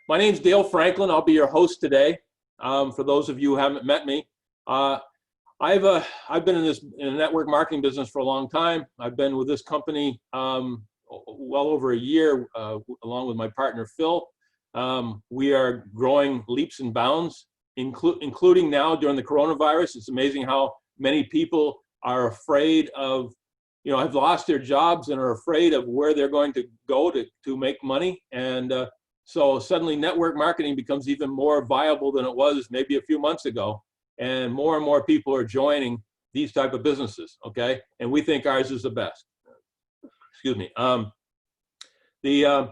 My name's Dale Franklin. I'll be your host today. For those of you who haven't met me, I've been in the network marketing business for a long time. I've been with this company well over a year, along with my partner Phil. We are growing leaps and bounds, including now during the coronavirus. It's amazing how many people are afraid of, have lost their jobs and are afraid of where they're going to go to make money. And so suddenly network marketing becomes even more viable than it was maybe a few months ago. And more people are joining these type of businesses, okay? And we think ours is the best. Excuse me. I've been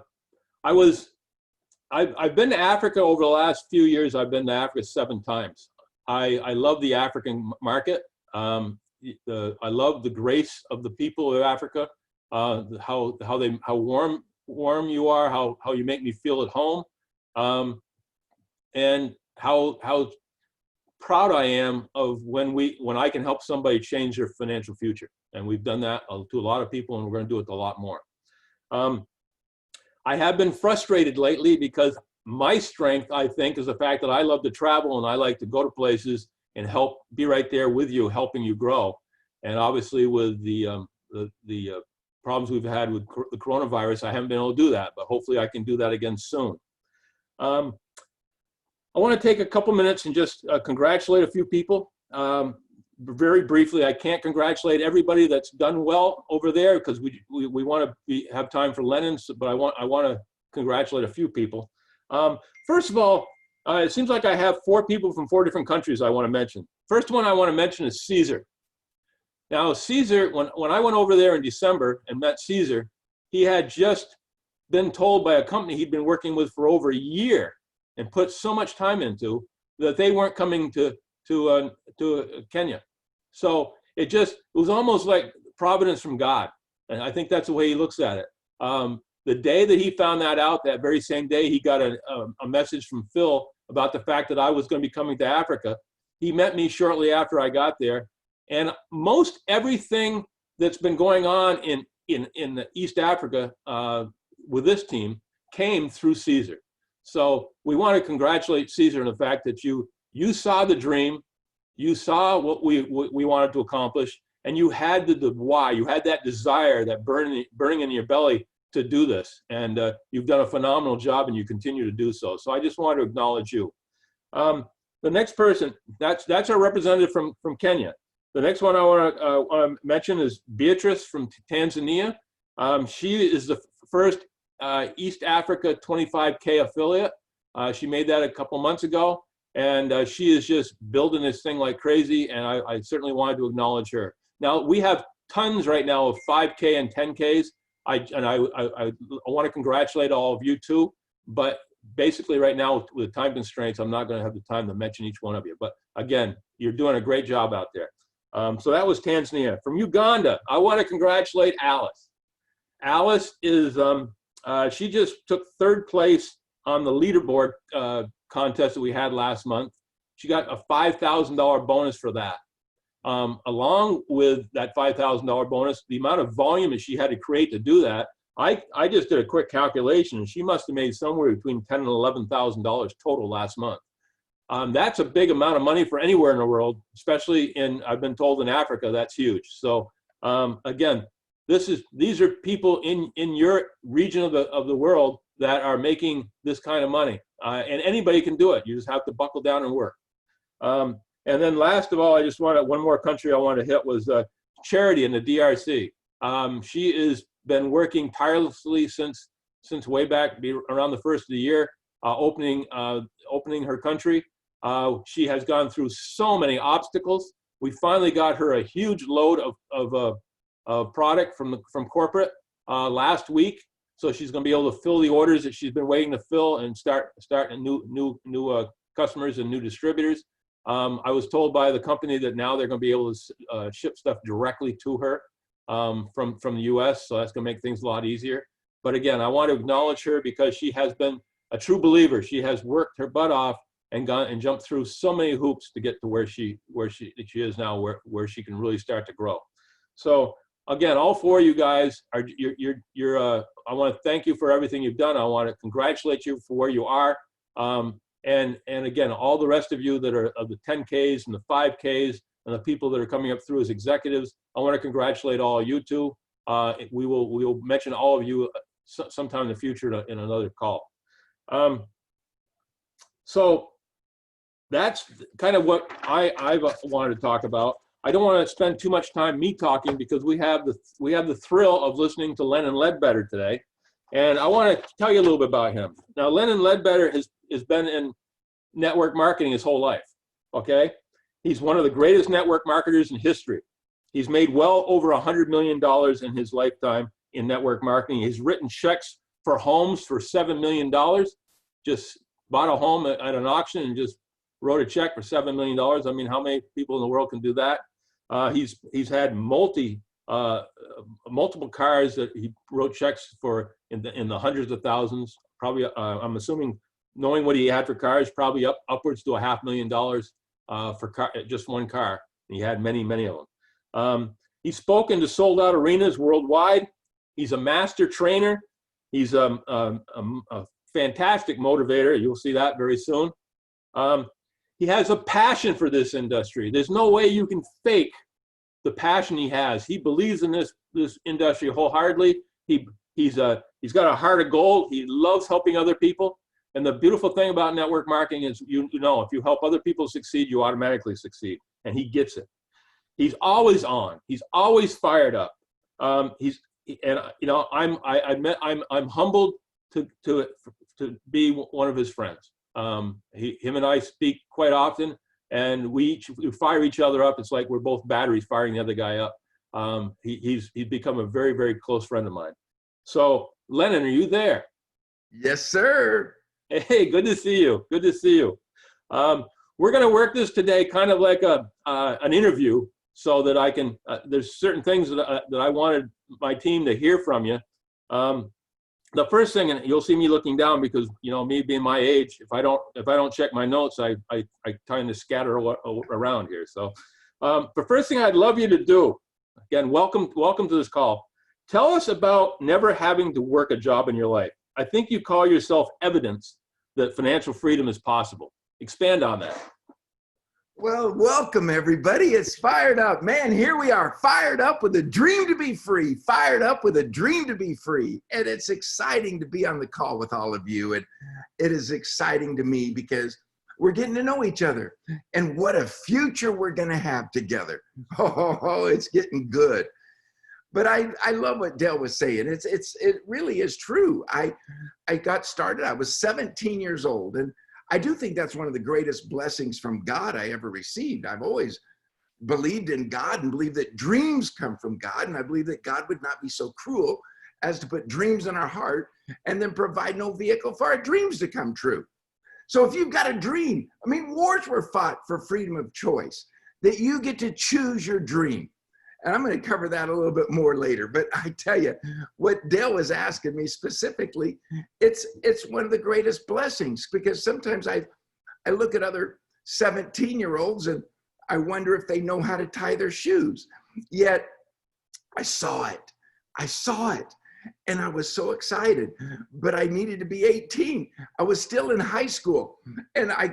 to Africa over the last few years. I've been to Africa 7 times. I love the African market. I love the grace of the people of Africa, how warm you are, how you make me feel at home, and how proud I am of when I can help somebody change their financial future. And we've done that to a lot of people, and we're going to do it to a lot more. I have been frustrated lately because my strength, I think, is the fact that I love to travel and I like to go to places and help be right there with you, helping you grow. And obviously with the problems we've had with the coronavirus, I haven't been able to do that, but hopefully I can do that again soon. I want to take a couple minutes and just congratulate a few people. Very briefly, I can't congratulate everybody that's done well over there because we want to have time for Lennon, but I want to congratulate a few people. First of all, it seems like I have 4 people from 4 different countries I want to mention. First one I want to mention is Caesar. Now, Caesar, when I went over there in December and met Caesar, he had just been told by a company he'd been working with for over a year and put so much time into that they weren't coming to Kenya. So it was almost like providence from God. And I think that's the way he looks at it. The day that he found that out, that very same day, he got a message from Phil about the fact that I was going to be coming to Africa. He met me shortly after I got there. And most everything that's been going on in East Africa with this team came through Caesar. So we want to congratulate Caesar on the fact that you saw the dream, you saw what we wanted to accomplish, and you had the why, you had that desire, that burning in your belly to do this. And you've done a phenomenal job and you continue to do so. So I just want to acknowledge you. The next person, that's our representative from Kenya. The next one I want to mention is Beatrice from Tanzania. She is the first East Africa 25K affiliate. She made that a couple months ago, and she is just building this thing like crazy, and I certainly wanted to acknowledge her. Now, we have tons right now of 5K and 10Ks. I want to congratulate all of you too, but basically right now with time constraints, I'm not going to have the time to mention each one of you. But again, you're doing a great job out there. So that was Tanzania. From Uganda, I want to congratulate Alice. Alice is, she just took 3rd place on the leaderboard contest that we had last month. She got a $5,000 bonus for that. Along with that $5,000 bonus, the amount of volume that she had to create to do that, I just did a quick calculation, and she must have made somewhere between $10,000 and $11,000 total last month. That's a big amount of money for anywhere in the world, especially I've been told in Africa, that's huge. So again, these are people in your region of the world that are making this kind of money, and anybody can do it. You just have to buckle down and work. And then last of all, I just wanted one more country I want to hit was Charity in the DRC. She has been working tirelessly since way back around the first of the year, opening her country. She has gone through so many obstacles. We finally got her a huge load of product from corporate last week, so she's going to be able to fill the orders that she's been waiting to fill and start new customers and new distributors. I was told by the company that now they're going to be able to ship stuff directly to her from the U.S., so that's going to make things a lot easier. But again, I want to acknowledge her because she has been a true believer. She has worked her butt off and gone and jumped through so many hoops to get to where she is now, where she can really start to grow. So again, all four of you guys are, I want to thank you for everything you've done. I want to congratulate you for where you are. And again, all the rest of you that are of the 10Ks and the 5Ks and the people that are coming up through as executives, I want to congratulate all of you too. We will mention all of you sometime in the future in another call. So that's kind of what I've wanted to talk about. I don't want to spend too much time me talking because we have the thrill of listening to Lennon Ledbetter today, and I want to tell you a little bit about him. Now, Lennon Ledbetter has been in network marketing his whole life. Okay, he's one of the greatest network marketers in history. He's made well over $100 million in his lifetime in network marketing. He's written checks for homes for $7 million. Just bought a home at an auction and just wrote a check for $7 million. I mean, how many people in the world can do that? He's had multiple cars that he wrote checks for in the hundreds of thousands. Probably, I'm assuming, knowing what he had for cars, probably upwards to $500,000 for just one car. He had many of them. He's spoken to sold out arenas worldwide. He's a master trainer. He's a fantastic motivator. You'll see that very soon. He has a passion for this industry. There's no way you can fake the passion he has. He believes in this industry wholeheartedly. He's got a heart of gold. He loves helping other people. And the beautiful thing about network marketing is, you know, if you help other people succeed, you automatically succeed. And he gets it. He's always on. He's always fired up. And you know, I'm humbled to be one of his friends. Him and I speak quite often, and we fire each other up. It's like we're both batteries firing the other guy up. He's become a very close friend of mine. So, Lennon, are you there? Yes, sir. Hey, good to see you. Good to see you. We're going to work this today kind of like an interview, so that I can. There's certain things that I wanted my team to hear from you. The first thing, and you'll see me looking down because, you know, me being my age, if I don't check my notes, I kind of scatter around here. So the first thing I'd love you to do, again, welcome to this call. Tell us about never having to work a job in your life. I think you call yourself evidence that financial freedom is possible. Expand on that. Well, welcome everybody. It's fired up. Man, here we are, fired up with a dream to be free, fired up with a dream to be free. And it's exciting to be on the call with all of you. And it is exciting to me because we're getting to know each other and what a future we're going to have together. Oh, it's getting good. But I love what Dale was saying. It really is true. I got started, I was 17 years old, and I do think that's one of the greatest blessings from God I ever received. I've always believed in God and believed that dreams come from God. And I believe that God would not be so cruel as to put dreams in our heart and then provide no vehicle for our dreams to come true. So if you've got a dream, I mean, wars were fought for freedom of choice, that you get to choose your dream. And I'm going to cover that a little bit more later. But I tell you, what Dale was asking me specifically, it's one of the greatest blessings, because sometimes I look at other 17-year-olds and I wonder if they know how to tie their shoes. Yet I saw it. And I was so excited, but I needed to be 18. I was still in high school and I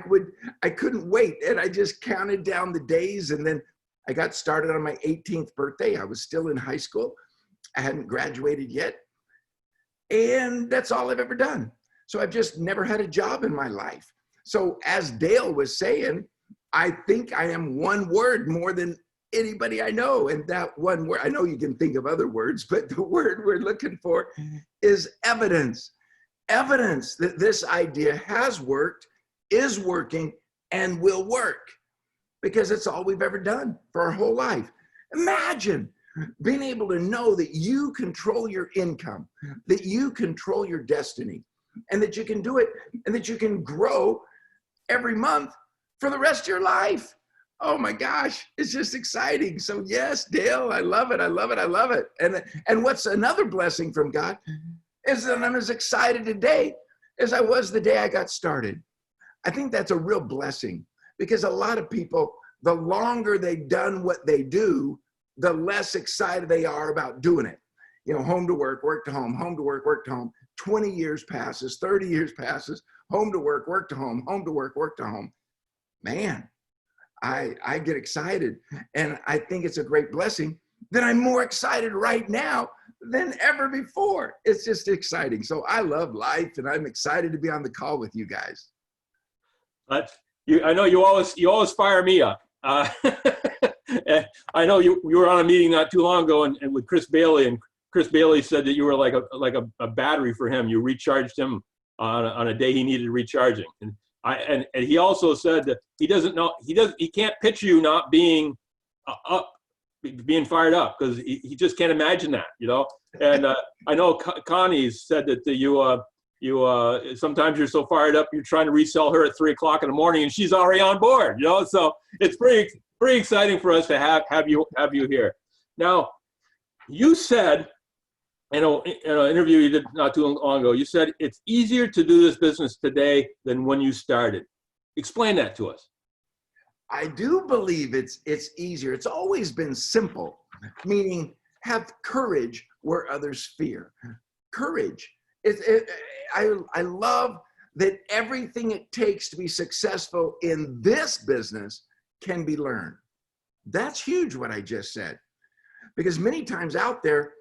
couldn't wait. And I just counted down the days, and then I got started on my 18th birthday. I was still in high school. I hadn't graduated yet. And that's all I've ever done. So I've just never had a job in my life. So as Dale was saying, I think I am one word more than anybody I know. And that one word, I know you can think of other words, but the word we're looking for is evidence. Evidence that this idea has worked, is working, and will work. Because it's all we've ever done for our whole life. Imagine being able to know that you control your income, that you control your destiny, and that you can do it, and that you can grow every month for the rest of your life. Oh my gosh, it's just exciting. So yes, Dale, I love it. And what's another blessing from God is that I'm as excited today as I was the day I got started. I think that's a real blessing. Because a lot of people, the longer they've done what they do, the less excited they are about doing it. You know, home to work to home to work to home. 20 years passes, 30 years passes, home to work to home to work to home. Man, I get excited, and I think it's a great blessing that I'm more excited right now than ever before. It's just exciting. So I love life, and I'm excited to be on the call with you guys. I know you always fire me up. I know you were on a meeting not too long ago and with Chris Bailey, and Chris Bailey said that you were like a battery for him. You recharged him on a day he needed recharging. And he also said that he can't picture you not being being fired up, because he just can't imagine that, you know. And I know Connie said that you sometimes you're so fired up you're trying to resell her at 3 o'clock in the morning and she's already on board, you know. So it's pretty exciting for us to have you here. Now, you said in an interview you did not too long ago, you said it's easier to do this business today than when you started. Explain that to us. I do believe it's easier. It's always been simple, meaning have courage where others fear. Courage. I love that everything it takes to be successful in this business can be learned. That's huge what I just said, because many times out there,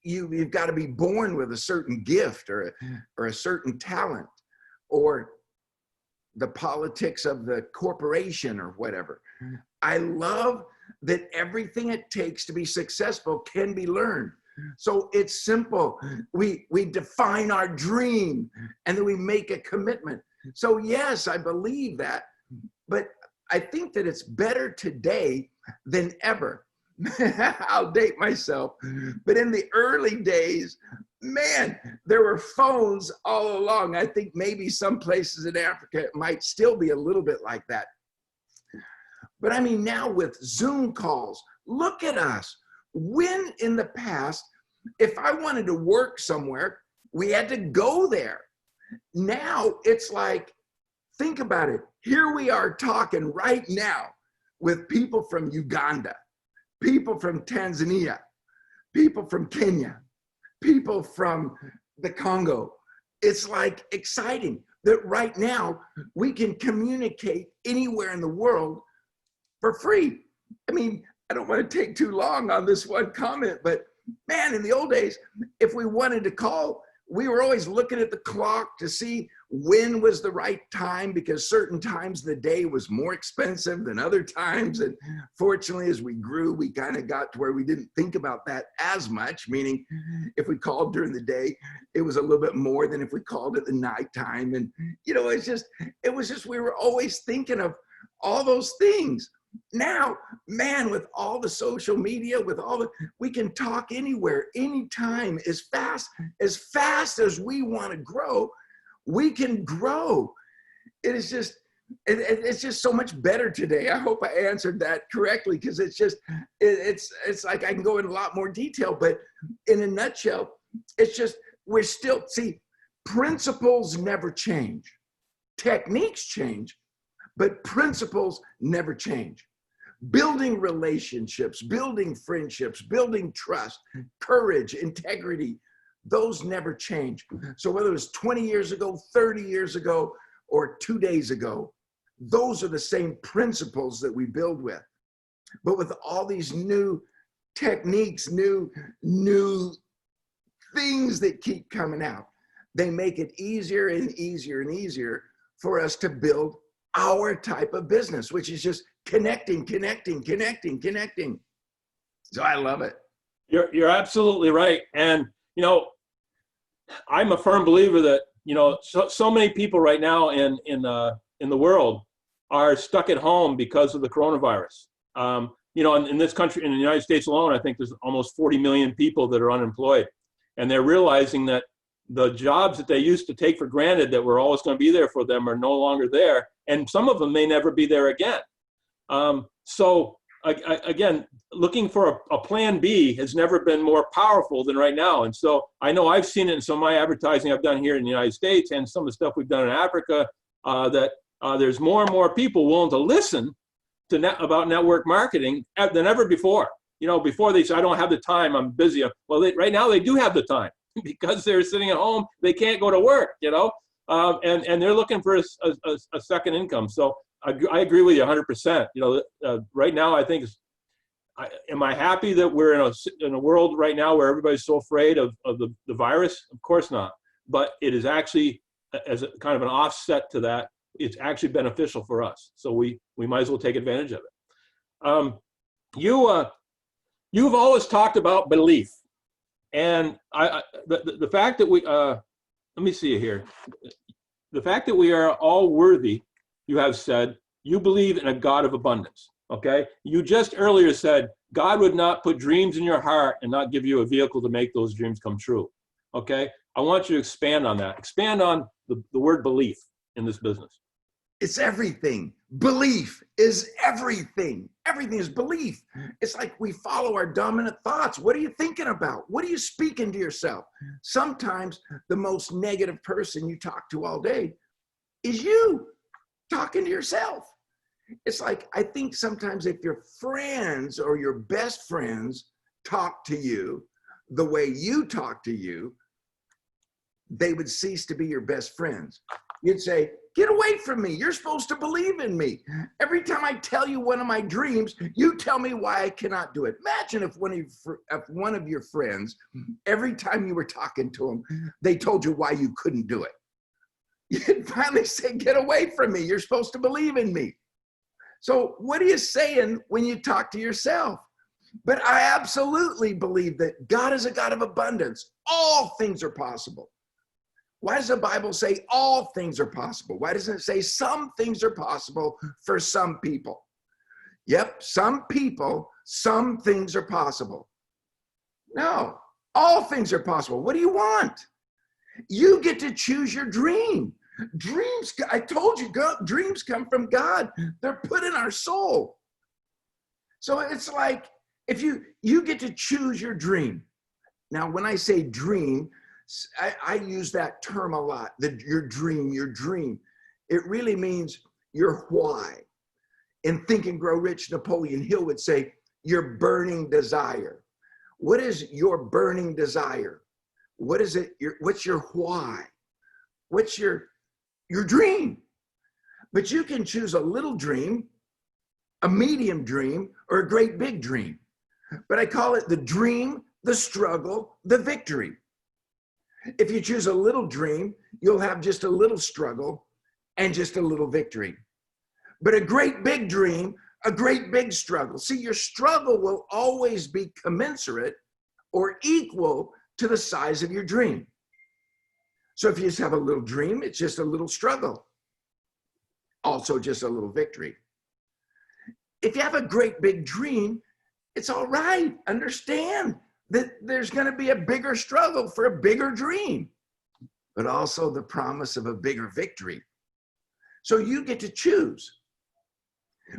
you've got to be born with a certain gift or a certain talent, or the politics of the corporation or whatever. I love that everything it takes to be successful can be learned. So it's simple. We define our dream and then we make a commitment. So yes, I believe that, but I think that it's better today than ever. I'll date myself, but in the early days, man, there were phones all along. I think maybe some places in Africa it might still be a little bit like that. But I mean, now with Zoom calls, look at us. When in the past, if I wanted to work somewhere, we had to go there. Now it's like, think about it. Here we are talking right now with people from Uganda, people from Tanzania, people from Kenya, people from the Congo. It's like exciting that right now we can communicate anywhere in the world for free. I mean, I don't want to take too long on this one comment, but man, in the old days, if we wanted to call, we were always looking at the clock to see when was the right time, because certain times of the day was more expensive than other times. And fortunately, as we grew, we kind of got to where we didn't think about that as much, meaning if we called during the day, it was a little bit more than if we called at the nighttime. And, you know, it was just, we were always thinking of all those things. Now, man, with all the social media, we can talk anywhere, anytime, as fast as we want to grow, we can grow. It's just so much better today. I hope I answered that correctly, because it's like I can go in a lot more detail, but in a nutshell, it's just, principles never change. Techniques change, but principles never change. Building relationships, building friendships, building trust, courage, integrity, those never change. So whether it was 20 years ago, 30 years ago, or 2 days ago, those are the same principles that we build with. But with all these new techniques, new things that keep coming out, they make it easier and easier and easier for us to build our type of business, which is just connecting. So I love it. You're absolutely right. And, you know, I'm a firm believer that, you know, so many people right now in the world are stuck at home because of the coronavirus. You know, in this country, in the United States alone, I think there's almost 40 million people that are unemployed. And they're realizing that the jobs that they used to take for granted that were always going to be there for them are no longer there. And some of them may never be there again. So again, looking for a plan B has never been more powerful than right now. And so I know I've seen it in some of my advertising I've done here in the United States and some of the stuff we've done in Africa, that there's more and more people willing to listen about network marketing than ever before. You know, before they say, I don't have the time, I'm busy. Well, right now they do have the time because they're sitting at home. They can't go to work, you know, and they're looking for a second income. So I agree with you 100%. You know, right now I think, am I happy that we're in a world right now where everybody's so afraid of the virus? Of course not. But it is actually, as a kind of an offset to that, it's actually beneficial for us. So we might as well take advantage of it. You've always talked about belief, and the fact that we let me see here, the fact that we are all worthy. You have said you believe in a God of abundance. Okay, you just earlier said God would not put dreams in your heart and not give you a vehicle to make those dreams come true. Okay, I want you to expand on that. Expand on the word belief in this business. It's everything. Belief is everything. Everything is belief. It's like we follow our dominant thoughts. What are you thinking about? What are you speaking to yourself? Sometimes the most negative person you talk to all day is you talking to yourself. It's like, I think sometimes if your friends or your best friends talk to you the way you talk to you, they would cease to be your best friends. You'd say, get away from me. You're supposed to believe in me. Every time I tell you one of my dreams, you tell me why I cannot do it. Imagine if one of your friends, every time you were talking to them, they told you why you couldn't do it. You'd finally say, get away from me. You're supposed to believe in me. So what are you saying when you talk to yourself? But I absolutely believe that God is a God of abundance. All things are possible. Why does the Bible say all things are possible? Why doesn't it say some things are possible for some people? Yep, some people, some things are possible. No, all things are possible. What do you want? You get to choose your dream. Dreams, I told you, dreams come from God. They're put in our soul. So it's like, if you get to choose your dream. Now, when I say dream, I use that term a lot, your dream. It really means your why. In Think and Grow Rich, Napoleon Hill would say, your burning desire. What is your burning desire? What is it? What's your why? What's your dream? But you can choose a little dream, a medium dream, or a great big dream. But I call it the dream, the struggle, the victory. If you choose a little dream, you'll have just a little struggle and just a little victory. But a great big dream, a great big struggle. See, your struggle will always be commensurate or equal to the size of your dream. So if you just have a little dream, it's just a little struggle. Also just a little victory. If you have a great big dream, it's all right. Understand that there's going to be a bigger struggle for a bigger dream, but also the promise of a bigger victory. So you get to choose.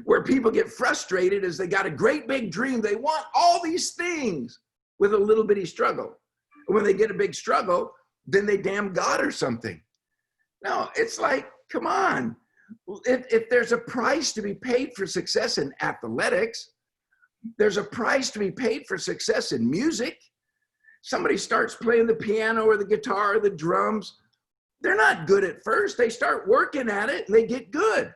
Where people get frustrated is they got a great big dream. They want all these things with a little bitty struggle. And when they get a big struggle, then they damn God or something. No, it's like, come on. If there's a price to be paid for success in athletics, there's a price to be paid for success in music. Somebody starts playing the piano or the guitar or the drums. They're not good at first. They start working at it and they get good.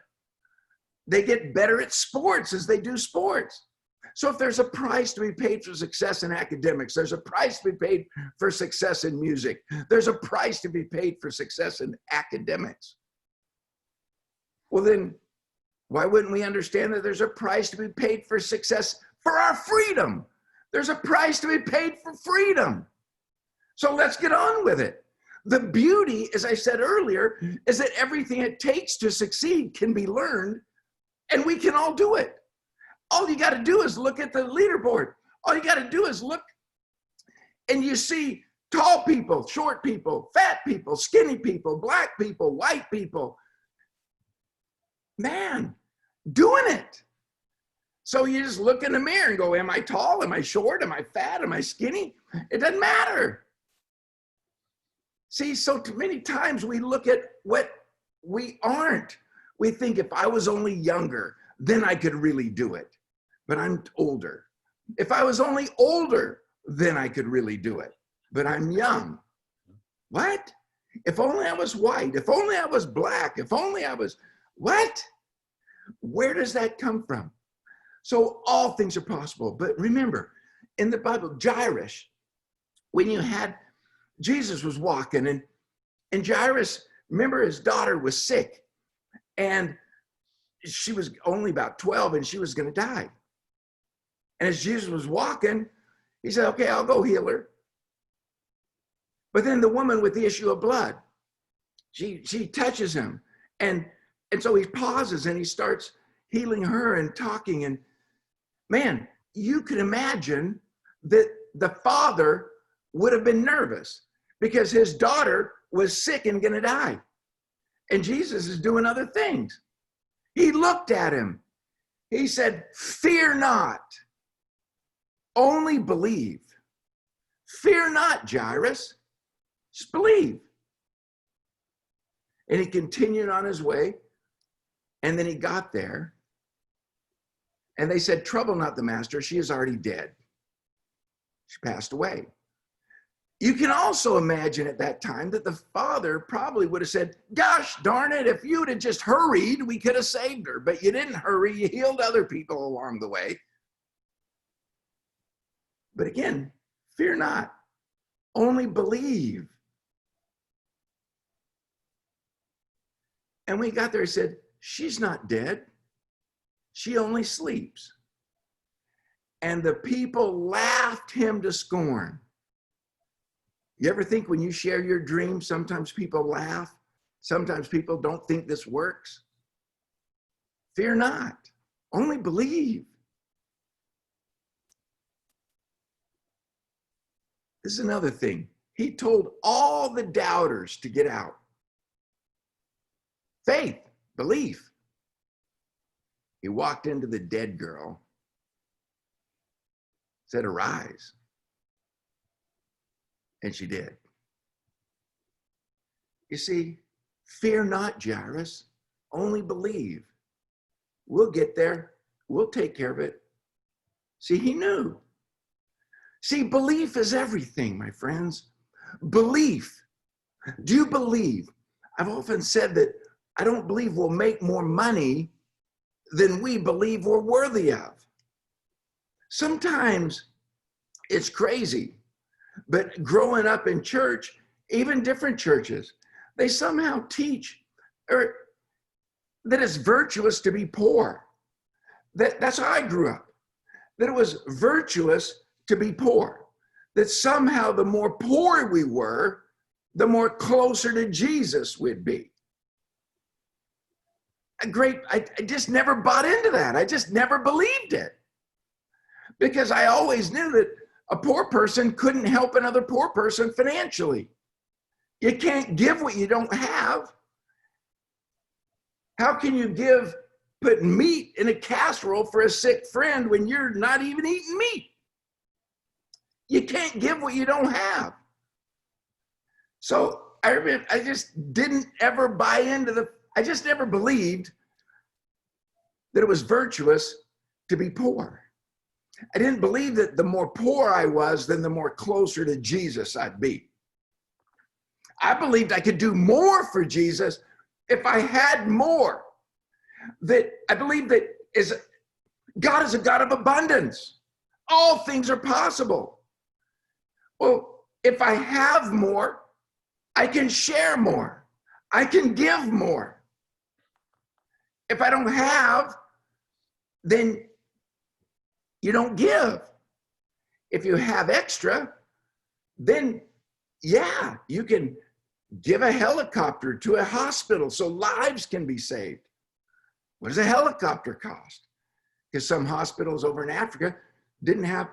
They get better at sports as they do sports. So if there's a price to be paid for success in academics, there's a price to be paid for success in music. There's a price to be paid for success in academics. Well, then why wouldn't we understand that there's a price to be paid for success for our freedom? There's a price to be paid for freedom. So let's get on with it. The beauty, as I said earlier, is that everything it takes to succeed can be learned, and we can all do it. All you got to do is look at the leaderboard. All you got to do is look, and you see tall people, short people, fat people, skinny people, black people, white people. Man, doing it. So you just look in the mirror and go, am I tall? Am I short? Am I fat? Am I skinny? It doesn't matter. See, so too many times we look at what we aren't. We think if I was only younger, then I could really do it. But I'm older. If I was only older, then I could really do it. But I'm young. What? If only I was white, if only I was black, if only I was, what? Where does that come from? So all things are possible. But remember, in the Bible, Jairus, when you had, Jesus was walking and Jairus, remember his daughter was sick and she was only about 12 and she was going to die. And as Jesus was walking, he said, okay, I'll go heal her. But then the woman with the issue of blood, she touches him. And so he pauses and he starts healing her and talking. And man, you could imagine that the father would have been nervous because his daughter was sick and going to die. And Jesus is doing other things. He looked at him. He said, fear not, only believe. Fear not, Jairus. Just believe. And he continued on his way. And then he got there. And they said, trouble not the master. She is already dead. She passed away. You can also imagine at that time that the father probably would have said, gosh darn it, if you'd have just hurried, we could have saved her. But you didn't hurry. You healed other people along the way. But again, fear not. Only believe. And when he got there, he said, she's not dead. She only sleeps. And the people laughed him to scorn. You ever think when you share your dream, sometimes people laugh? Sometimes people don't think this works? Fear not. Only believe. This is another thing. He told all the doubters to get out. Faith, belief. He walked into the dead girl, said, arise. And she did. You see, fear not, Jairus, only believe. We'll get there. We'll take care of it. See, he knew. See, belief is everything, my friends. Belief. Do you believe? I've often said that I don't believe we'll make more money than we believe we're worthy of. Sometimes it's crazy, but growing up in church, even different churches, they somehow teach that it's virtuous to be poor. That's how I grew up, that it was virtuous to be poor, that somehow the more poor we were, the more closer to Jesus we'd be. I just never bought into that. I just never believed it. Because I always knew that a poor person couldn't help another poor person financially. You can't give what you don't have. How can you put meat in a casserole for a sick friend when you're not even eating meat? You can't give what you don't have. So I just didn't ever buy into I just never believed that it was virtuous to be poor. I didn't believe that the more poor I was, then the more closer to Jesus I'd be. I believed I could do more for Jesus if I had more. That I believe that God is a God of abundance. All things are possible. Well, if I have more, I can share more. I can give more. If I don't have, then you don't give. If you have extra, then yeah, you can give a helicopter to a hospital so lives can be saved. What does a helicopter cost? Because some hospitals over in Africa didn't have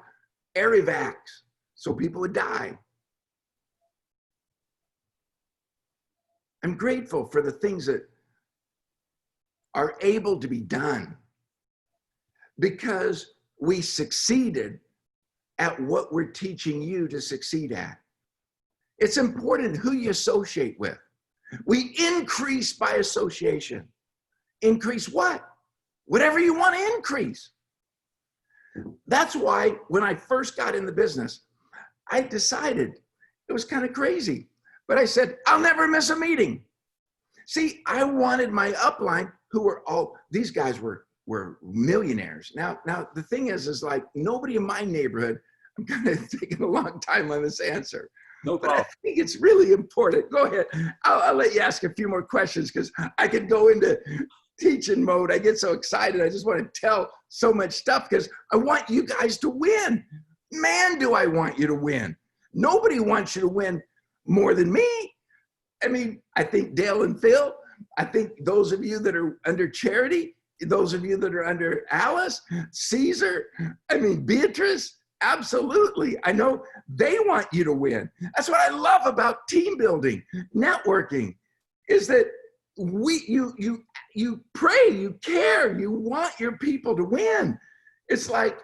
air evacs, so people would die. I'm grateful for the things that are able to be done because we succeeded at what we're teaching you to succeed at. It's important who you associate with. We increase by association. Increase what? whatever you want to increase. That's why when I first got in the business, I decided, it was kind of crazy, but I said, I'll never miss a meeting. See, I wanted my upline, who were all, these guys were millionaires. Now the thing is like nobody in my neighborhood, I'm kind of taking a long time on this answer. No But I problem. think it's really important. Go ahead. I'll let you ask a few more questions because I could go into teaching mode. I get so excited. I just want to tell so much stuff because I want you guys to win. Man, do I want you to win. Nobody wants you to win more than me. I mean, I think Dale and Phil, I think those of you that are under Charity, those of you that are under Alice, Caesar, I mean, Beatrice, absolutely. I know they want you to win. That's what I love about team building, networking, is that you pray, you care, you want your people to win. It's like,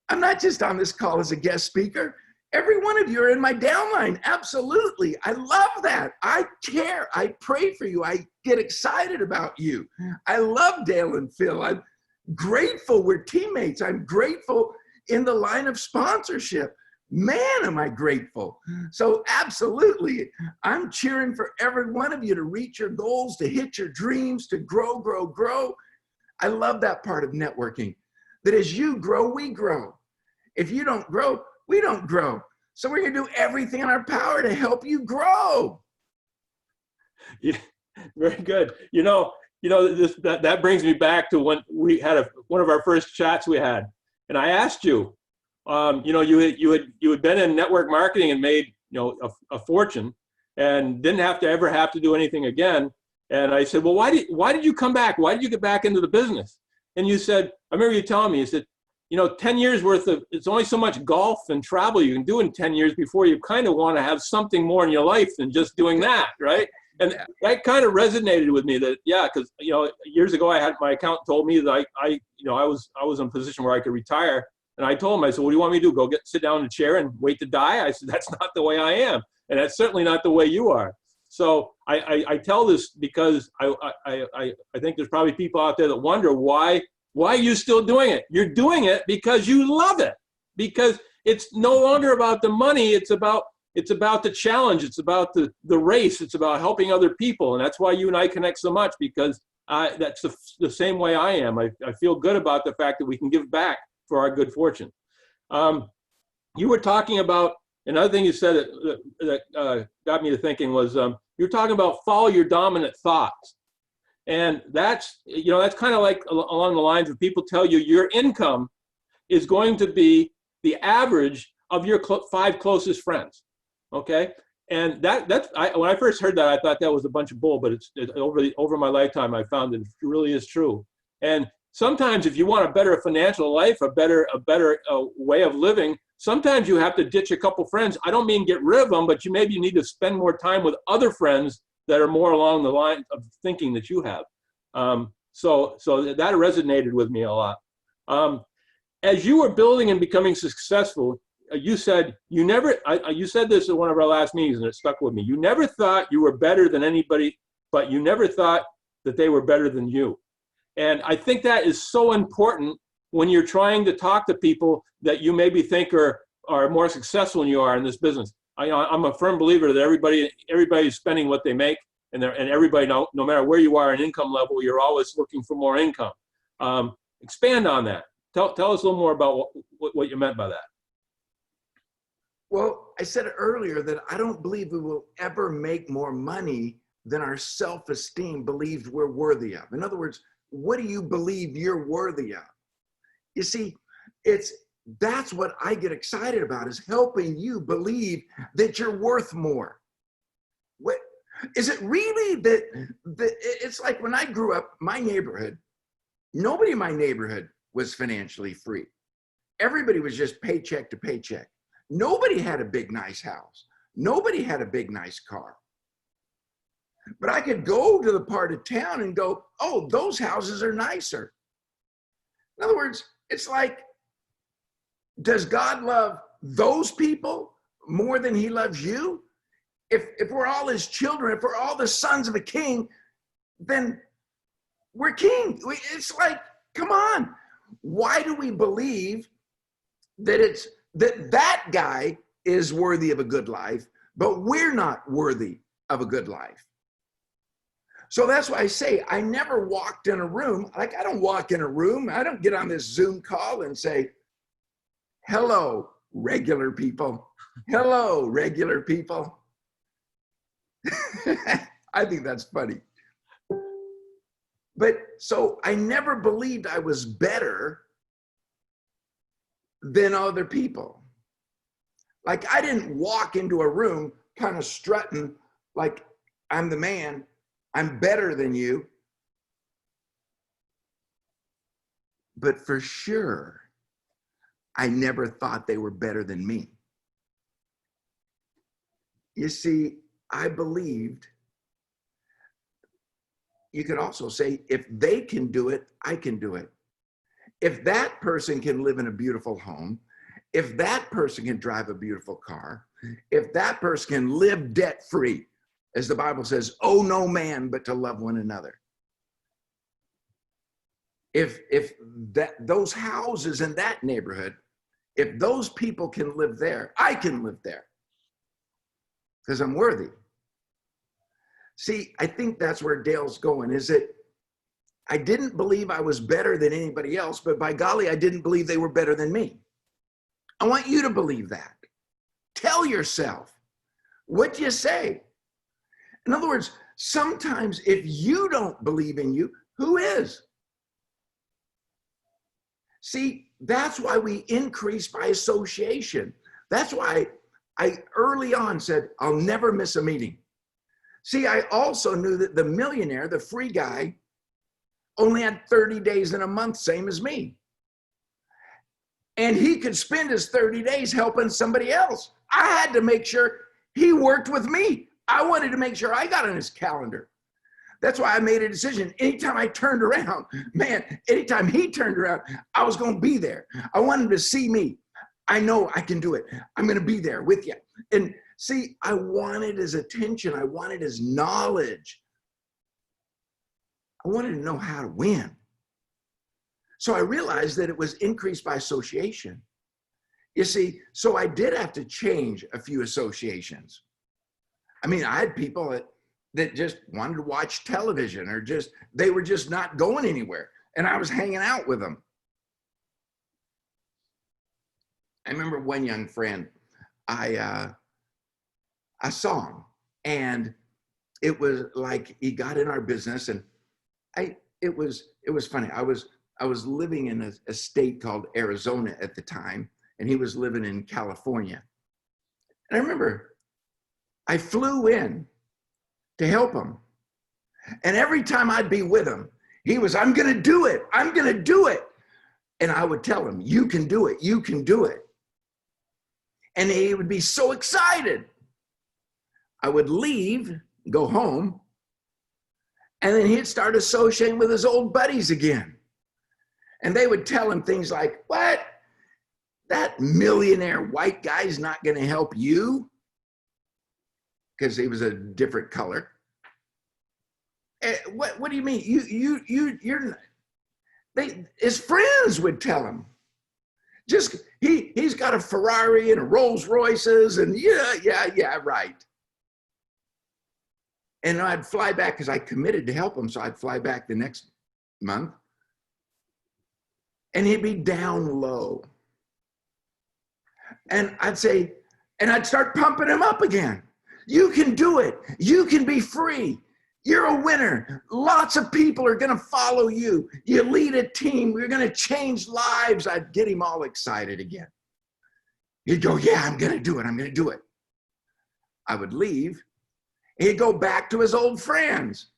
I'm not just on this call as a guest speaker. Every one of you are in my downline. Absolutely. I love that. I care. I pray for you. I get excited about you. I love Dale and Phil. I'm grateful we're teammates. I'm grateful in the line of sponsorship. Man, am I grateful. So absolutely, I'm cheering for every one of you to reach your goals, to hit your dreams, to grow, grow, grow. I love that part of networking, that as you grow, we grow. If you don't grow, we don't grow. So we're going to do everything in our power to help you grow. Yeah, very good. That brings me back to when we had one of our first chats we had, and I asked you, you had been in network marketing and made a fortune, and didn't have to do anything again. And I said, well, why did you come back? Why did you get back into the business? And you said, I remember you telling me, you said, 10 years worth of, it's only so much golf and travel you can do in 10 years before you kind of want to have something more in your life than just doing that, right? And that kind of resonated with me that, yeah, because, years ago my accountant told me that I was in a position where I could retire. And I told him, I said, what do you want me to do? Go sit down in a chair and wait to die? I said, that's not the way I am. And that's certainly not the way you are. So I tell this because I think there's probably people out there that wonder why are you still doing it? You're doing it because you love it, because it's no longer about the money. It's about the challenge. It's about the race. It's about helping other people. And that's why you and I connect so much, because that's the same way I am. I feel good about the fact that we can give back for our good fortune. You were talking about, another thing you said that got me to thinking was, you were talking about follow your dominant thoughts. And that's kind of like along the lines of people tell you your income is going to be the average of your 5 closest friends. Okay. And when I first heard that, I thought that was a bunch of bull, but over my lifetime, I found that it really is true. And sometimes if you want a better financial life, a better way of living, sometimes you have to ditch a couple friends. I don't mean get rid of them, but maybe you need to spend more time with other friends that are more along the line of thinking that you have. So that resonated with me a lot. As you were building and becoming successful, you said you said this at one of our last meetings, and it stuck with me. You never thought you were better than anybody, but you never thought that they were better than you. And I think that is so important when you're trying to talk to people that you maybe think are more successful than you are in this business. I'm a firm believer that everybody's spending what they make, and everybody, no matter where you are in income level, you're always looking for more income. Expand on that. Tell us a little more about what you meant by that. Well, I said earlier that I don't believe we will ever make more money than our self-esteem believes we're worthy of. In other words, what do you believe you're worthy of? You see, that's what I get excited about, is helping you believe that you're worth more. What is it really that it's like when I grew up, my neighborhood, nobody in my neighborhood was financially free. Everybody was just paycheck to paycheck. Nobody had a big, nice house. Nobody had a big, nice car. But I could go to the part of town and go, oh, those houses are nicer. In other words, it's like, does God love those people more than he loves you? If we're all his children, if we're all the sons of a king, then we're king. It's like Come on. Why do we believe that that guy is worthy of a good life, but we're not worthy of a good life? So that's why I say I never walked in a room. Like, I don't walk in a room. I don't get on this Zoom call and say, hello, regular people. Hello, regular people. I think that's funny. But so I never believed I was better than other people. Like, I didn't walk into a room kind of strutting like I'm the man, I'm better than you. But for sure, I never thought they were better than me. You see, I believed, you could also say, if they can do it, I can do it. If that person can live in a beautiful home, if that person can drive a beautiful car, if that person can live debt-free, as the Bible says, owe no man but to love one another. If those houses in that neighborhood, if those people can live there, I can live there because I'm worthy. See, I think that's where Dale's going, is that I didn't believe I was better than anybody else, but by golly, I didn't believe they were better than me. I want you to believe that. Tell yourself. What do you say? In other words, sometimes if you don't believe in you, who is? See, that's why we increase by association. That's why I early on said, I'll never miss a meeting. See, I also knew that the millionaire, the free guy, only had 30 days in a month, same as me. And he could spend his 30 days helping somebody else. I had to make sure he worked with me. I wanted to make sure I got on his calendar. That's why I made a decision. Anytime I turned around, man, anytime he turned around, I was going to be there. I wanted him to see me. I know I can do it. I'm going to be there with you. And see, I wanted his attention. I wanted his knowledge. I wanted to know how to win. So I realized that it was increased by association. You see, so I did have to change a few associations. I mean, I had people that just wanted to watch television, or they were just not going anywhere. And I was hanging out with them. I remember one young friend, I saw him, and it was like he got in our business, and it was funny. I was living in a state called Arizona at the time, and he was living in California. And I remember I flew in to help him. And every time I'd be with him, he was, I'm going to do it. I'm going to do it. And I would tell him, you can do it. You can do it. And he would be so excited. I would leave, go home, and then he'd start associating with his old buddies again. And they would tell him things like, what? That millionaire white guy's not going to help you? Because he was a different color. What do you mean? You're not. His friends would tell him. Just he's got a Ferrari and a Rolls Royces, and yeah, right. And I'd fly back because I committed to help him, so I'd fly back the next month, and he'd be down low. And I'd say, and I'd start pumping him up again. You can do it. You can be free. You're a winner. Lots of people are going to follow you. You lead a team. You're going to change lives. I'd get him all excited again. He'd go, yeah, I'm going to do it. I'm going to do it. I would leave. He'd go back to his old friends.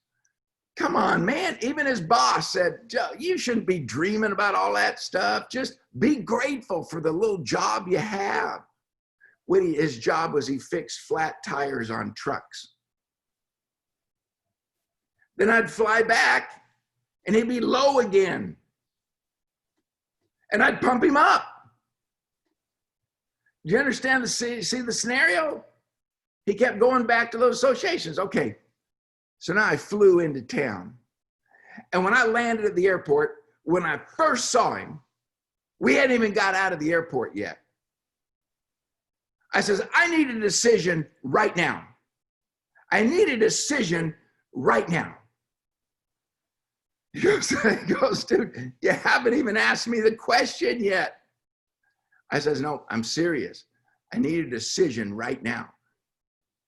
Come on, man. Even his boss said, Joe, you shouldn't be dreaming about all that stuff. Just be grateful for the little job you have. His job was he fixed flat tires on trucks. Then I'd fly back and he'd be low again. And I'd pump him up. Do you understand see the scenario? He kept going back to those associations. Okay, so now I flew into town. And when I landed at the airport, when I first saw him, we hadn't even got out of the airport yet. I says, I need a decision right now. I need a decision right now. He goes, dude, you haven't even asked me the question yet. I says, no, I'm serious. I need a decision right now.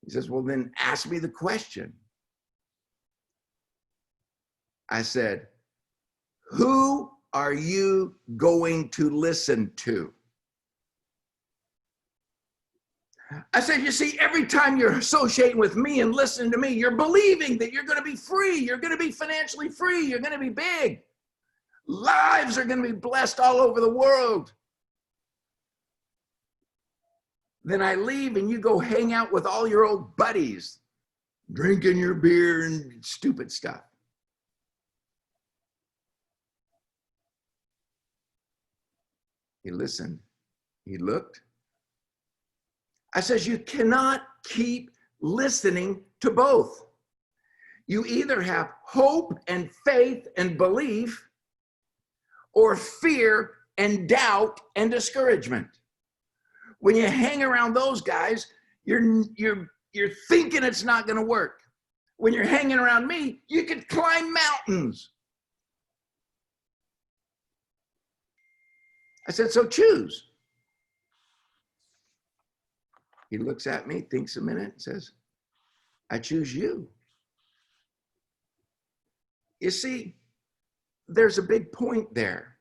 He says, well, then ask me the question. I said, who are you going to listen to? I said, you see, every time you're associating with me and listening to me, you're believing that you're going to be free. You're going to be financially free. You're going to be big. Lives are going to be blessed all over the world. Then I leave and you go hang out with all your old buddies, drinking your beer and stupid stuff. He listened. He looked. I says, you cannot keep listening to both. You either have hope and faith and belief, or fear and doubt and discouragement. When you hang around those guys, you're thinking it's not going to work. When you're hanging around me, you could climb mountains. I said, so choose. He looks at me, thinks a minute, and says, I choose you. You see, there's a big point there.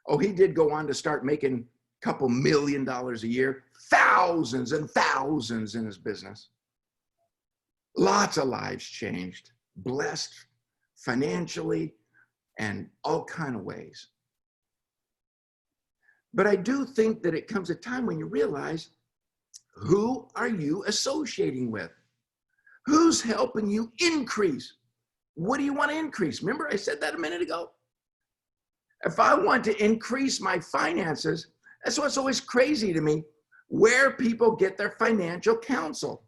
Oh, he did go on to start making a couple $1 million a year, thousands and thousands in his business. Lots of lives changed, blessed financially and all kind of ways. But I do think that it comes a time when you realize, who are you associating with? Who's helping you increase? What do you want to increase? Remember, I said that a minute ago. If I want to increase my finances, that's what's always crazy to me, where people get their financial counsel.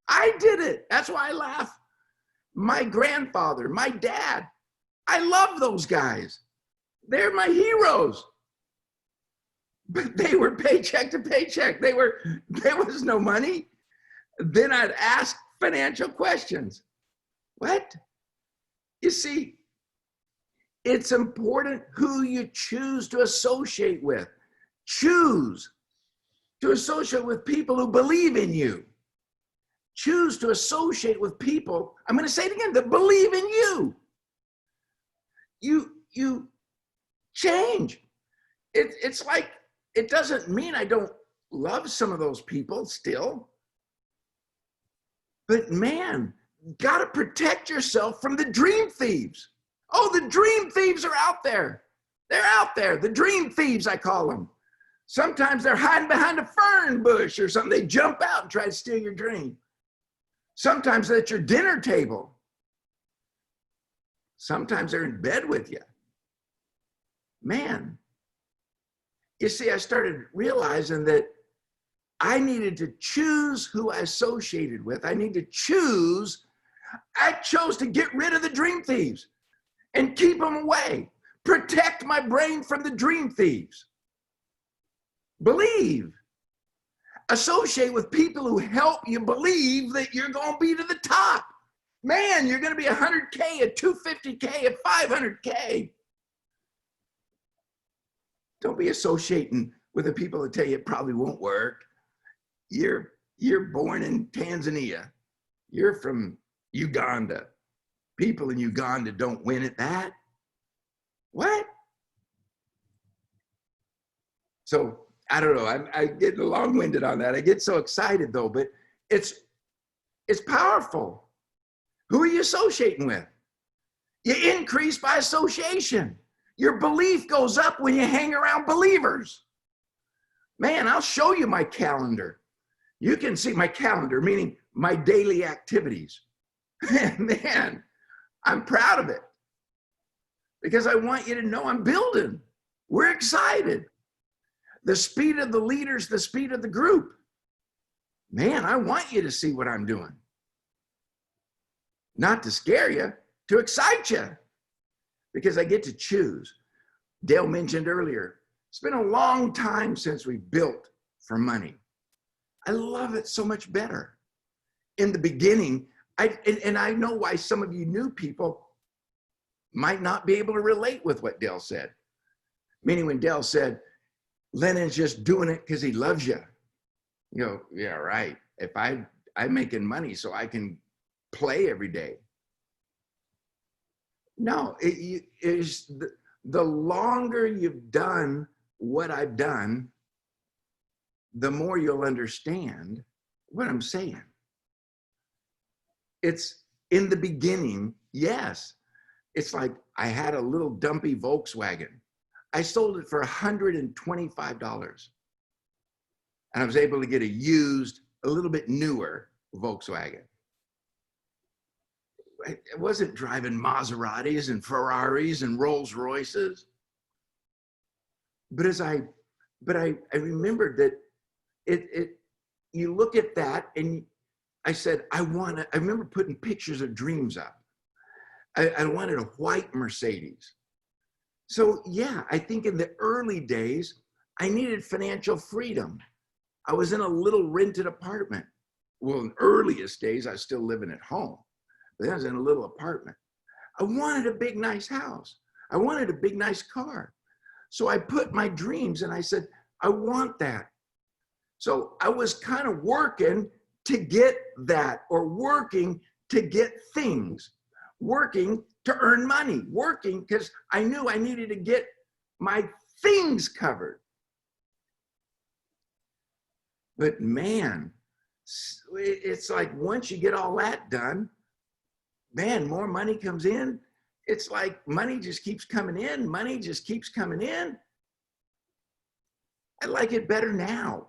I did it. That's why I laugh. My grandfather, my dad, I love those guys. They're my heroes. But they were paycheck to paycheck. There was no money. Then I'd ask financial questions. What? You see, it's important who you choose to associate with. Choose to associate with people who believe in you. Choose to associate with people, I'm going to say it again, that believe in you. You change. It's like, it doesn't mean I don't love some of those people still. But man, got to protect yourself from the dream thieves. Oh, the dream thieves are out there. They're out there. The dream thieves, I call them. Sometimes they're hiding behind a fern bush or something. They jump out and try to steal your dream. Sometimes they're at your dinner table. Sometimes they're in bed with you. Man, you see, I started realizing that I needed to choose who I associated with. I chose to get rid of the dream thieves and keep them away. Protect my brain from the dream thieves. Believe. Associate with people who help you believe that you're going to be to the top. Man, you're going to be 100K, a 250K, a 500K. Don't be associating with the people that tell you it probably won't work. You're born in Tanzania. You're from Uganda. People in Uganda don't win at that. What? So I don't know. I get long-winded on that. I get so excited though, but it's powerful. Who are you associating with? You increase by association. Your belief goes up when you hang around believers. Man, I'll show you my calendar. You can see my calendar, meaning my daily activities. Man, I'm proud of it because I want you to know I'm building. We're excited. The speed of the leaders, the speed of the group. Man, I want you to see what I'm doing. Not to scare you, to excite you. because I get to choose. Dale mentioned earlier, it's been a long time since we built for money. I love it so much better. In the beginning, and I know why some of you new people might not be able to relate with what Dale said. Meaning when Dale said, Lennon's just doing it because he loves you. You know, yeah, right. If I'm making money so I can play every day. No, it is the longer you've done what I've done, the more you'll understand what I'm saying. It's in the beginning, yes. It's like I had a little dumpy Volkswagen. I sold it for $125. And I was able to get a used, a little bit newer Volkswagen. I wasn't driving Maseratis and Ferraris and Rolls Royces. But I remembered that you look at that and I said, I remember putting pictures of dreams up. I wanted a white Mercedes. So yeah, I think in the early days, I needed financial freedom. I was in a little rented apartment. Well, in the earliest days, I was still living at home, but I was in a little apartment. I wanted a big, nice house. I wanted a big, nice car. So I put my dreams and I said, I want that. So I was kind of working to get that, or working to get things, working to earn money, working because I knew I needed to get my things covered. But man, it's like once you get all that done, man, more money comes in. It's like money just keeps coming in. Money just keeps coming in. I like it better now,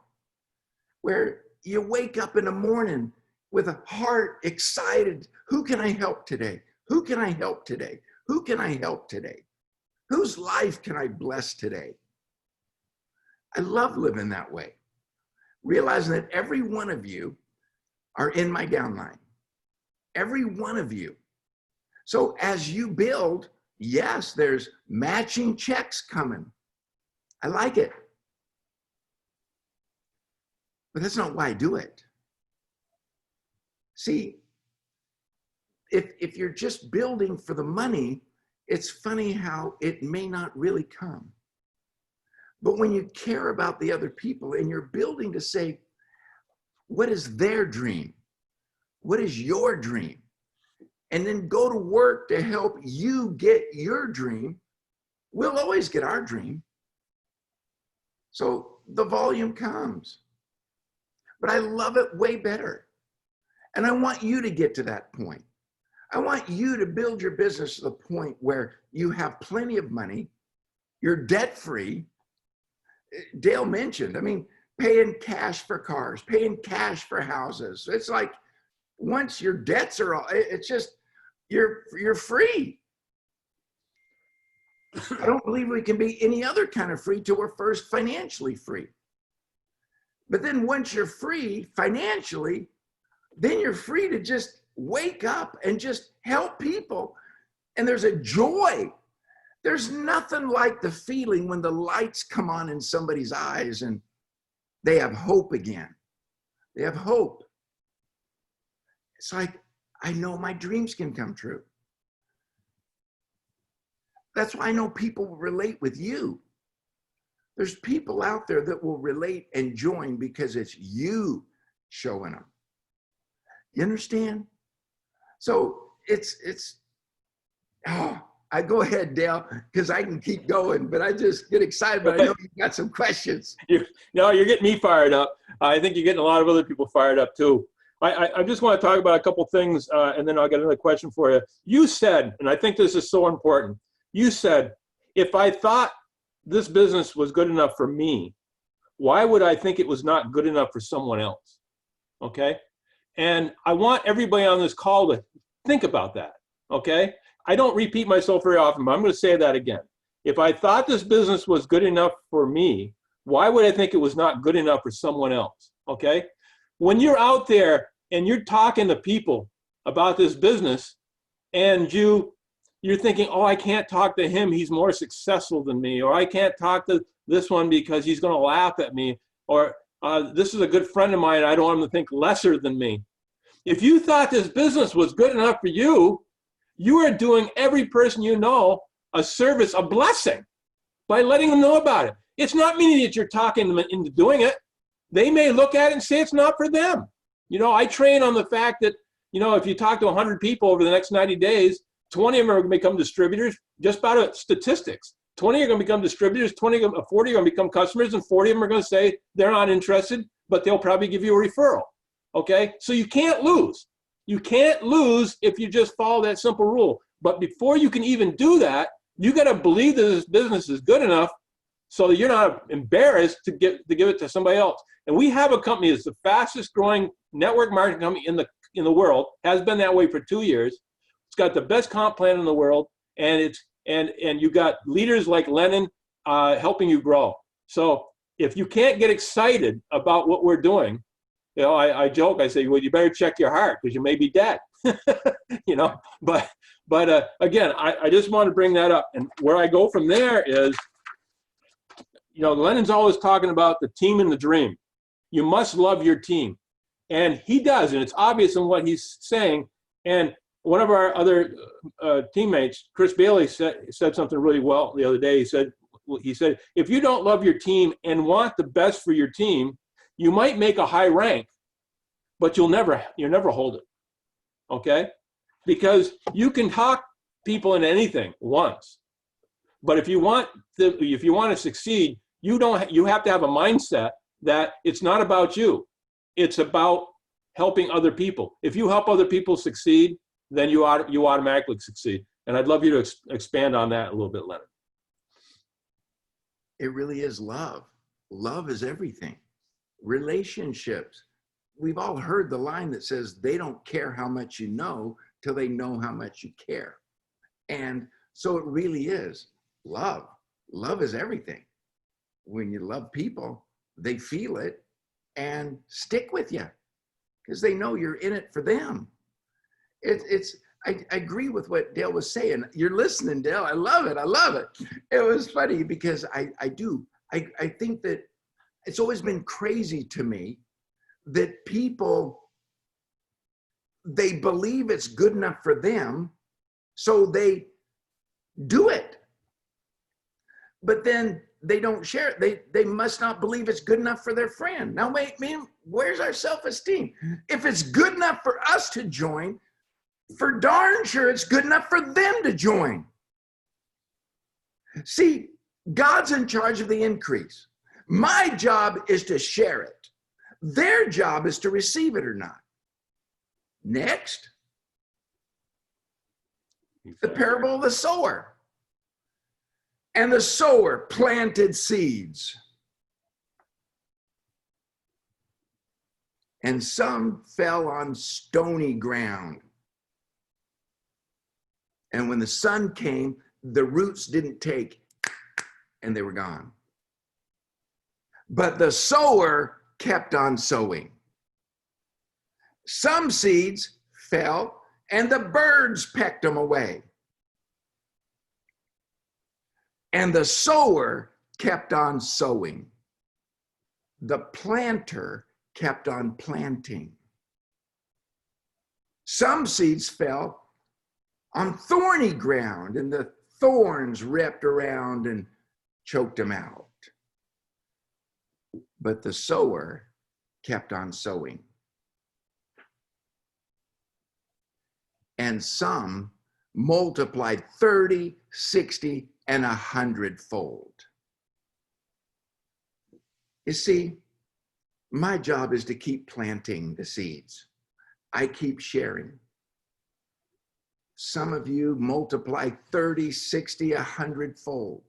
where you wake up in the morning with a heart excited. Who can I help today? Who can I help today? Who can I help today? Whose life can I bless today? I love living that way. Realizing that every one of you are in my downline. Every one of you. So as you build, yes, there's matching checks coming. I like it. But that's not why I do it. See, if you're just building for the money, it's funny how it may not really come. But when you care about the other people and you're building to say, what is their dream? What is your dream? And then go to work to help you get your dream. We'll always get our dream. So the volume comes. But I love it way better. And I want you to get to that point. I want you to build your business to the point where you have plenty of money, you're debt-free. Dale mentioned, I mean, paying cash for cars, paying cash for houses. It's like once your debts are all, it's just, you're free. I don't believe we can be any other kind of free till we're first financially free. But then once you're free financially, then you're free to just wake up and just help people. And there's a joy. There's nothing like the feeling when the lights come on in somebody's eyes and they have hope again. They have hope. It's like, I know my dreams can come true. That's why I know people will relate with you. There's people out there that will relate and join because it's you showing them. You understand? So I go ahead, Dale, because I can keep going, but I just get excited, but I know you've got some questions. You're getting me fired up. I think you're getting a lot of other people fired up too. I just want to talk about a couple things, and then I'll get another question for you. You said, and I think this is so important, you said, if I thought this business was good enough for me, why would I think it was not good enough for someone else? Okay? And I want everybody on this call to think about that, okay? I don't repeat myself very often, but I'm going to say that again. If I thought this business was good enough for me, why would I think it was not good enough for someone else, okay? When you're out there and you're talking to people about this business and you you're thinking, oh, I can't talk to him, he's more successful than me, or I can't talk to this one because he's going to laugh at me, or this is a good friend of mine, I don't want him to think lesser than me. If you thought this business was good enough for you, you are doing every person you know a service, a blessing, by letting them know about it. It's not meaning that you're talking them into doing it. They may look at it and say it's not for them. You know, I train on the fact that, you know, if you talk to 100 people over the next 90 days, 20 of them are going to become distributors, just about statistics. 20 are going to become distributors, 40 are going to become customers, and 40 of them are going to say they're not interested, but they'll probably give you a referral. Okay? So you can't lose. You can't lose if you just follow that simple rule. But before you can even do that, you got to believe that this business is good enough so that you're not embarrassed to give it to somebody else. And we have a company that's the fastest growing network marketing company in the world, has been that way for 2 years. It's got the best comp plan in the world, and you got leaders like Lennon helping you grow. So if you can't get excited about what we're doing, you know, I joke, I say, well, you better check your heart because you may be dead. You know, but again, I just want to bring that up. And where I go from there is, you know, Lennon's always talking about the team and the dream. You must love your team. And he does, and it's obvious in what he's saying. And one of our other teammates, Chris Bailey, said something really well the other day. He said, if you don't love your team and want the best for your team, you might make a high rank, but you'll never hold it. Okay? Because you can talk people into anything once. But if you want to succeed, you have to have a mindset that it's not about you. It's about helping other people. If you help other people succeed, then you automatically succeed. And I'd love you to expand on that a little bit, Lennon. It really is love. Love is everything. Relationships. We've all heard the line that says they don't care how much you know till they know how much you care. And so it really is love. Love is everything. When you love people, they feel it and stick with you because they know you're in it for them. I agree with what Dale was saying. You're listening, Dale. I love it. I love it. It was funny because I think that it's always been crazy to me that people, they believe it's good enough for them, so they do it. But then they don't share it. They must not believe it's good enough for their friend. Now, wait, man, where's our self-esteem? If it's good enough for us to join, for darn sure it's good enough for them to join. See, God's in charge of the increase. My job is to share it. Their job is to receive it or not. Next, the parable of the sower. And the sower planted seeds. And some fell on stony ground. And when the sun came, the roots didn't take, and they were gone. But the sower kept on sowing. Some seeds fell, and the birds pecked them away. And the sower kept on sowing. The planter kept on planting. Some seeds fell on thorny ground, and the thorns wrapped around and choked them out. But the sower kept on sowing. And some multiplied 30, 60, and 100-fold. You see, my job is to keep planting the seeds. I keep sharing. Some of you multiply 30, 60, 100-fold.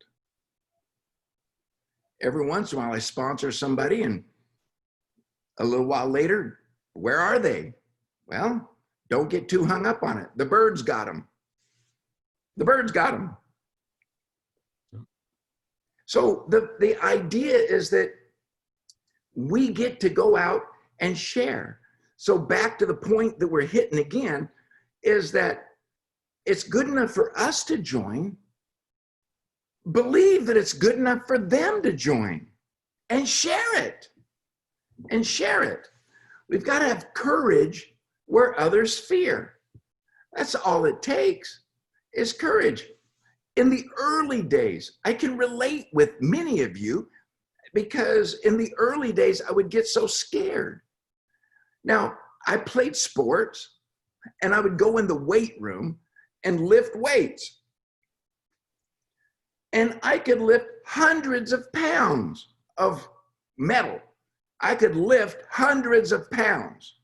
Every once in a while, I sponsor somebody, and a little while later, where are they? Well, don't get too hung up on it. The birds got them. The birds got them. So the idea is that we get to go out and share. So back to the point that we're hitting again is that it's good enough for us to join, believe that it's good enough for them to join and share it. And share it. We've got to have courage where others fear. That's all it takes is courage. In the early days, I can relate with many of you because in the early days, I would get so scared. Now, I played sports and I would go in the weight room and lift weights. And I could lift hundreds of pounds of metal. I could lift hundreds of pounds.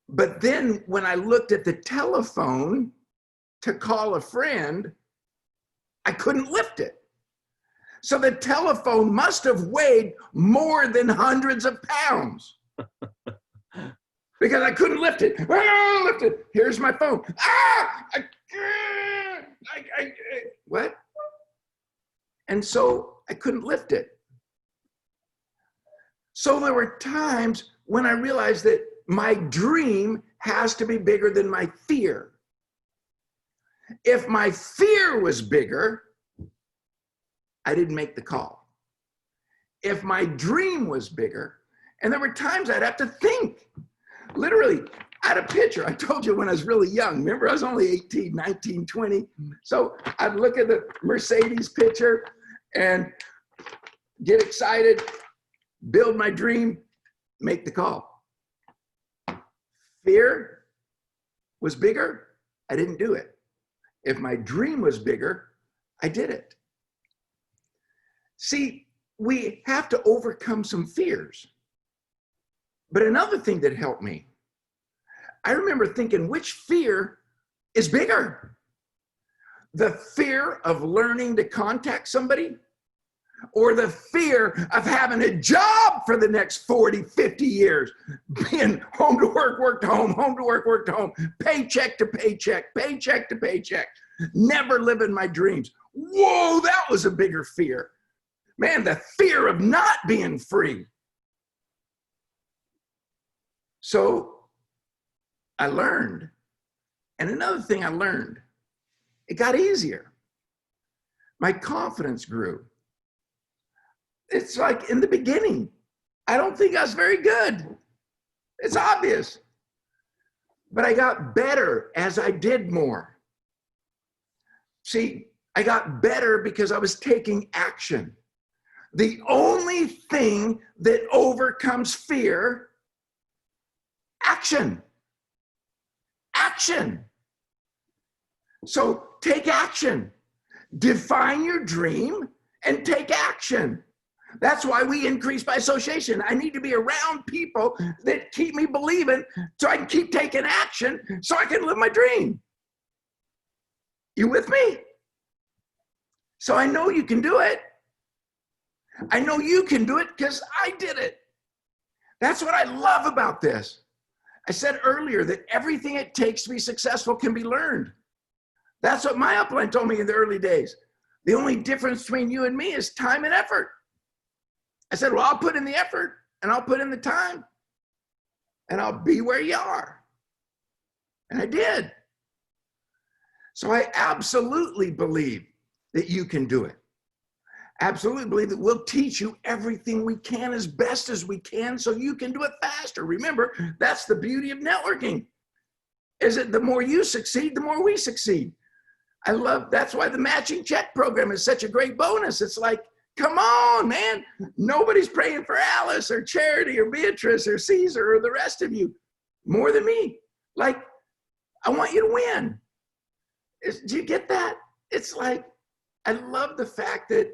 But then when I looked at the telephone to call a friend, I couldn't lift it. So the telephone must have weighed more than hundreds of pounds because I couldn't lift it. Ah, lift it. Here's my phone. Ah, what? And so I couldn't lift it. So there were times when I realized that my dream has to be bigger than my fear. If my fear was bigger, I didn't make the call. If my dream was bigger, and there were times I'd have to think. Literally, I had a picture. I told you when I was really young. Remember, I was only 18, 19, 20. So I'd look at the Mercedes picture and get excited, build my dream, make the call. Fear was bigger, I didn't do it. If my dream was bigger, I did it. See, we have to overcome some fears. But another thing that helped me, I remember thinking, which fear is bigger? The fear of learning to contact somebody, or the fear of having a job for the next 40, 50 years, being home to work, work to home, home to work, work to home, paycheck to paycheck, paycheck to paycheck, never living my dreams. Whoa, that was a bigger fear. Man, the fear of not being free. So I learned. And another thing I learned, it got easier. My confidence grew. It's like in the beginning, I don't think I was very good. It's obvious. But I got better as I did more. See, I got better because I was taking action. The only thing that overcomes fear, action. Action. So take action. Define your dream and take action. That's why we increase by association. I need to be around people that keep me believing so I can keep taking action so I can live my dream. You with me? So I know you can do it. I know you can do it because I did it. That's what I love about this. I said earlier that everything it takes to be successful can be learned. That's what my upline told me in the early days. The only difference between you and me is time and effort. I said, well, I'll put in the effort and I'll put in the time and I'll be where you are. And I did. So I absolutely believe that you can do it. Absolutely believe that we'll teach you everything we can as best as we can so you can do it faster. Remember, that's the beauty of networking. Is that the more you succeed, the more we succeed. That's why the matching check program is such a great bonus. It's like, come on, man. Nobody's praying for Alice or Charity or Beatrice or Caesar or the rest of you more than me. Like, I want you to win. Do you get that? It's like, I love the fact that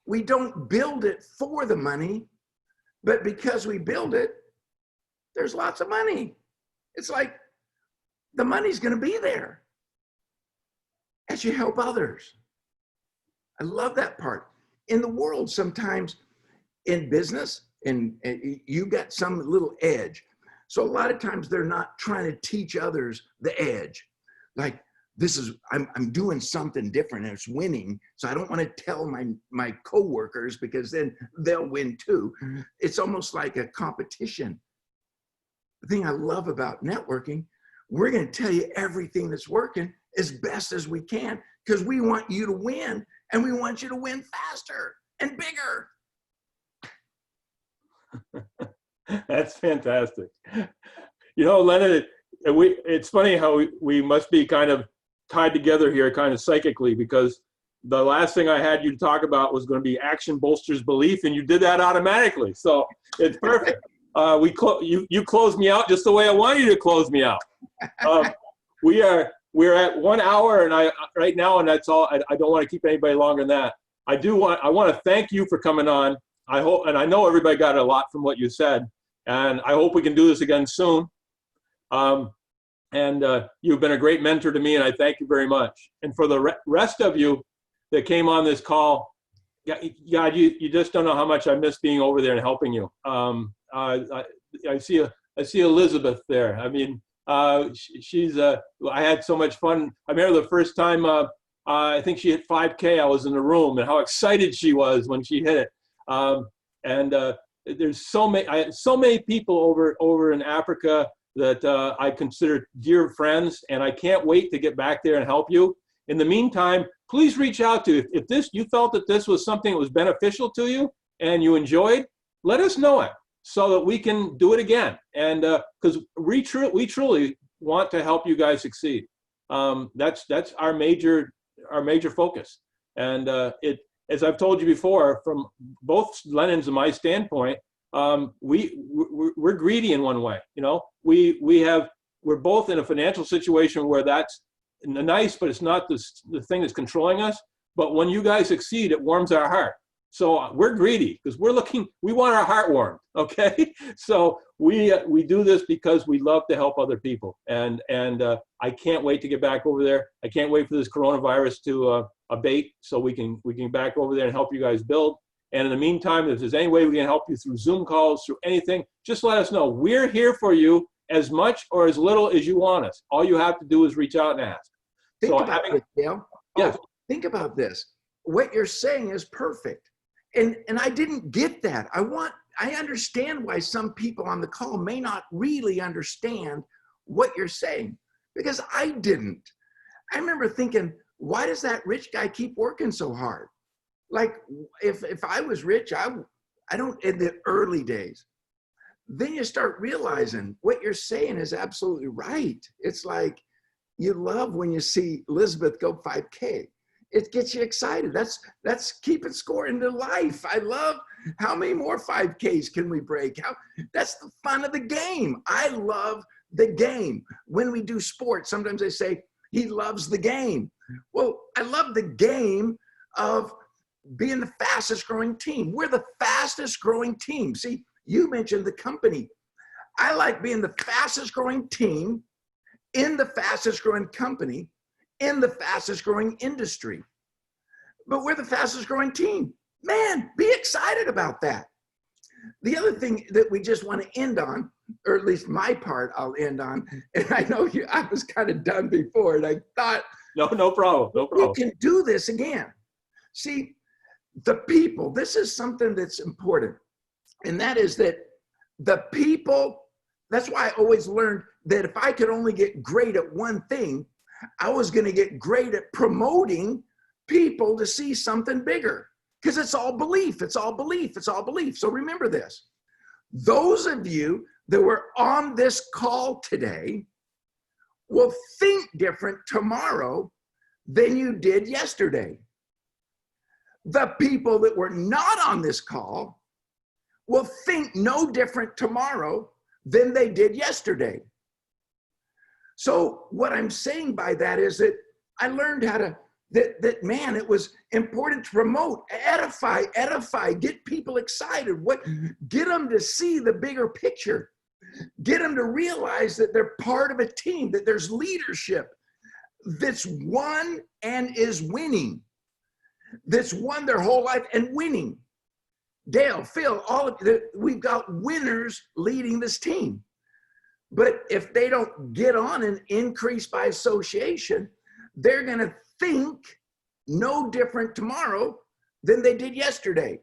we don't build it for the money, but because we build it, there's lots of money. It's like the money's going to be there as you help others. I love that part. In the world, sometimes in business, and you got some little edge. So a lot of times they're not trying to teach others the edge. Like, I'm doing something different and it's winning. So I don't want to tell my coworkers because then they'll win too. It's almost like a competition. The thing I love about networking, We're going to tell you everything that's working as best as we can because we want you to win, and we want you to win faster and bigger. That's fantastic. You know, Lennon, it's funny how we must be kind of tied together here kind of psychically, because the last thing I had you to talk about was going to be action bolsters belief, and you did that automatically. So it's perfect. You closed me out just the way I wanted you to close me out. We're at 1 hour, and right now, and that's all. I don't want to keep anybody longer than that. I want to thank you for coming on. I hope, and I know everybody got a lot from what you said, and I hope we can do this again soon. You've been a great mentor to me, and I thank you very much. And for the rest of you that came on this call, God, you just don't know how much I miss being over there and helping you. I see Elizabeth there. I mean, she's I had so much fun. I remember the first time I think she hit 5K. I was in the room, and how excited she was when she hit it. There's so many people over in Africa that I consider dear friends, and I can't wait to get back there and help you. In the meantime, please reach out to, if you felt that this was something that was beneficial to you and you enjoyed, let us know it so that we can do it again. And because we truly want to help you guys succeed. That's our major focus. And as I've told you before, from both Lennon's and my standpoint, we're greedy in one way. You know, we're both in a financial situation where that's nice, but it's not the thing that's controlling us. But when you guys succeed, it warms our heart. So we're greedy because we want our heart warmed. Okay, so we do this because we love to help other people, and I can't wait to get back over there. I can't wait for this coronavirus to abate so we can get back over there and help you guys build. And in the meantime, if there's any way we can help you through Zoom calls, through anything, just let us know. We're here for you as much or as little as you want us. All you have to do is reach out and ask. Think about this, Dale. Yeah. Think about this. What you're saying is perfect. And I didn't get that. I understand why some people on the call may not really understand what you're saying, because I didn't. I remember thinking, why does that rich guy keep working so hard? Like, if I was rich, I don't, in the early days. Then you start realizing what you're saying is absolutely right. It's like, you love when you see Elizabeth go 5K. It gets you excited. That's keeping score into life. I love how many more 5Ks can we break? That's the fun of the game. I love the game. When we do sports, sometimes they say, he loves the game. Well, I love the game of being the fastest growing team. We're the fastest growing team. See, you mentioned the company. I like being the fastest growing team in the fastest growing company in the fastest growing industry. But we're the fastest growing team. Man, be excited about that. The other thing that we just want to end on, or at least my part I'll end on, and I know I was kind of done before, and I thought, no problem. We can do this again. See, the people, this is something that's important. And that is that the people, that's why I always learned that if I could only get great at one thing, I was going to get great at promoting people to see something bigger. Because it's all belief, it's all belief, it's all belief. So remember this. Those of you that were on this call today will think different tomorrow than you did yesterday. The people that were not on this call will think no different tomorrow than they did yesterday. So what I'm saying by that is that I learned how to, man, it was important to promote, edify, get people excited, get them to see the bigger picture, get them to realize that they're part of a team, that there's leadership that's won and is winning, that's won their whole life and winning. Dale, Phil, we've got winners leading this team. But if they don't get on and increase by association, they're going to think no different tomorrow than they did yesterday.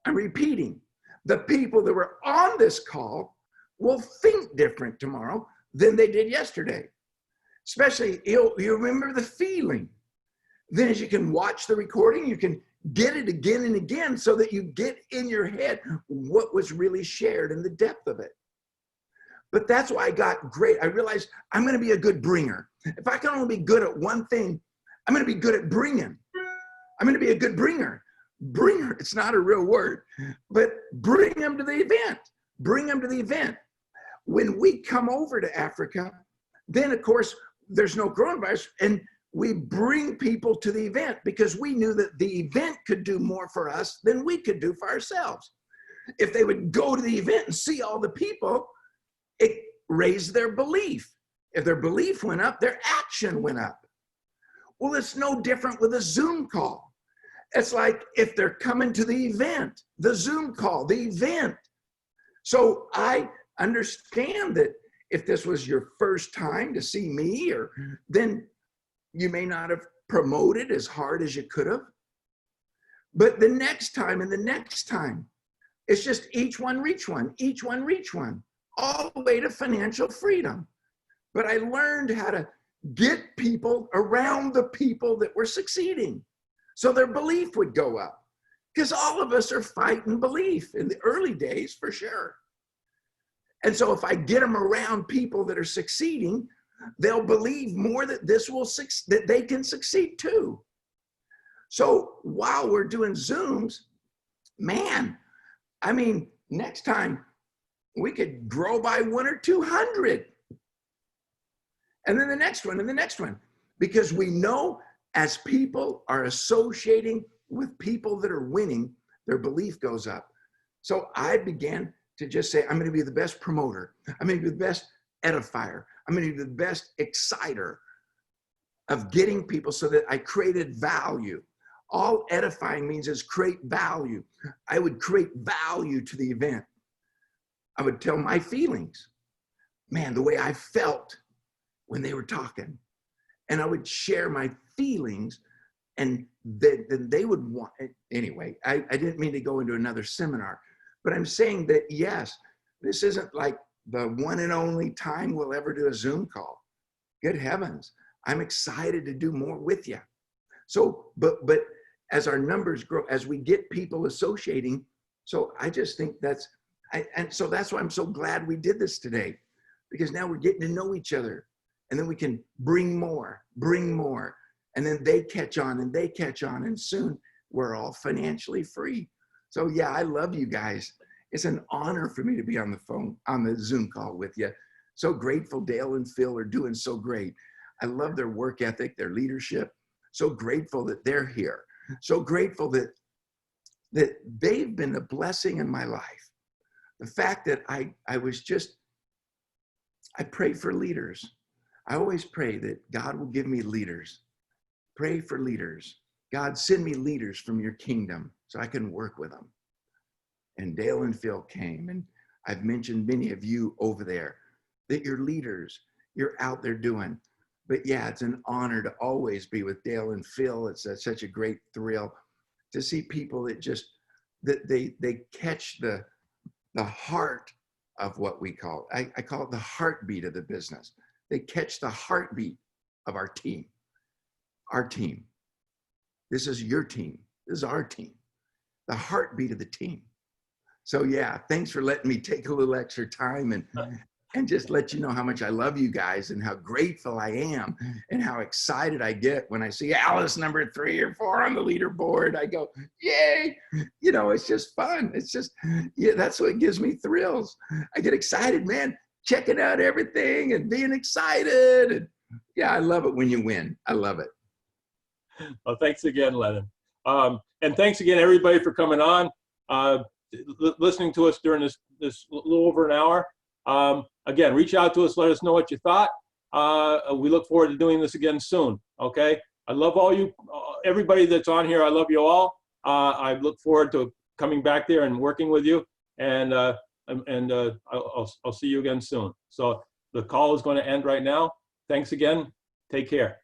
I'm repeating, the people that were on this call will think different tomorrow than they did yesterday. Especially, you remember the feeling. Then as you can watch the recording, you can get it again and again so that you get in your head what was really shared and the depth of it. But that's why I got great. I realized I'm going to be a good bringer. If I can only be good at one thing, I'm going to be good at bringing. I'm going to be a good bringer. Bringer, it's not a real word, but bring them to the event. Bring them to the event. When we come over to Africa, then of course, there's no coronavirus, and we bring people to the event because we knew that the event could do more for us than we could do for ourselves. If they would go to the event and see all the people, it raised their belief. If their belief went up, their action went up. Well, it's no different with a Zoom call. It's like if they're coming to the event, the Zoom call, the event. So I understand that if this was your first time to see me, or then you may not have promoted as hard as you could have. But the next time and the next time, it's just each one reach one, each one reach one, all the way to financial freedom. But I learned how to get people around the people that were succeeding so their belief would go up. Because all of us are fighting belief in the early days, for sure. And so if I get them around people that are succeeding, they'll believe more that that they can succeed too. So while we're doing Zooms, man, I mean, next time we could grow by 100 or 200. And then the next one and the next one, because we know as people are associating with people that are winning, their belief goes up. So I began to just say, I'm going to be the best promoter. I'm going to be the best edifier. I'm going to be the best exciter of getting people so that I created value. All edifying means is create value. I would create value to the event. I would tell my feelings, man, the way I felt when they were talking. And I would share my feelings, and then they would want it. Anyway, I didn't mean to go into another seminar, but I'm saying that, yes, this isn't like the one and only time we'll ever do a Zoom call. Good heavens, I'm excited to do more with you. So, but as our numbers grow, as we get people associating, so I just think and so that's why I'm so glad we did this today, because now we're getting to know each other, and then we can bring more, and then they catch on, and soon we're all financially free. So yeah, I love you guys. It's an honor for me to be on the phone, on the Zoom call with you. So grateful Dale and Phil are doing so great. I love their work ethic, their leadership. So grateful that they're here. So grateful that they've been a blessing in my life. The fact that I pray for leaders. I always pray that God will give me leaders. Pray for leaders. God, send me leaders from your kingdom so I can work with them. And Dale and Phil came, and I've mentioned many of you over there that you're leaders, you're out there doing. But yeah, it's an honor to always be with Dale and Phil. It's such a great thrill to see people that just, that they catch the heart of what we call, I call it the heartbeat of the business. They catch the heartbeat of our team. Our team. This is your team. This is our team. The heartbeat of the team. So yeah, thanks for letting me take a little extra time and just let you know how much I love you guys and how grateful I am and how excited I get when I see Alice number 3 or 4 on the leaderboard. I go, yay! You know, it's just fun. It's just, yeah, that's what gives me thrills. I get excited, man, checking out everything and being excited. And yeah, I love it when you win. I love it. Well, thanks again, Lennon. And thanks again, everybody, for coming on, listening to us during this little over an hour. Again, reach out to us, let us know what you thought. We look forward to doing this again soon, okay? I love all you, everybody that's on here. I love you all. I look forward to coming back there and working with you, and I'll see you again soon. So the call is going to end right now. Thanks again. Take care.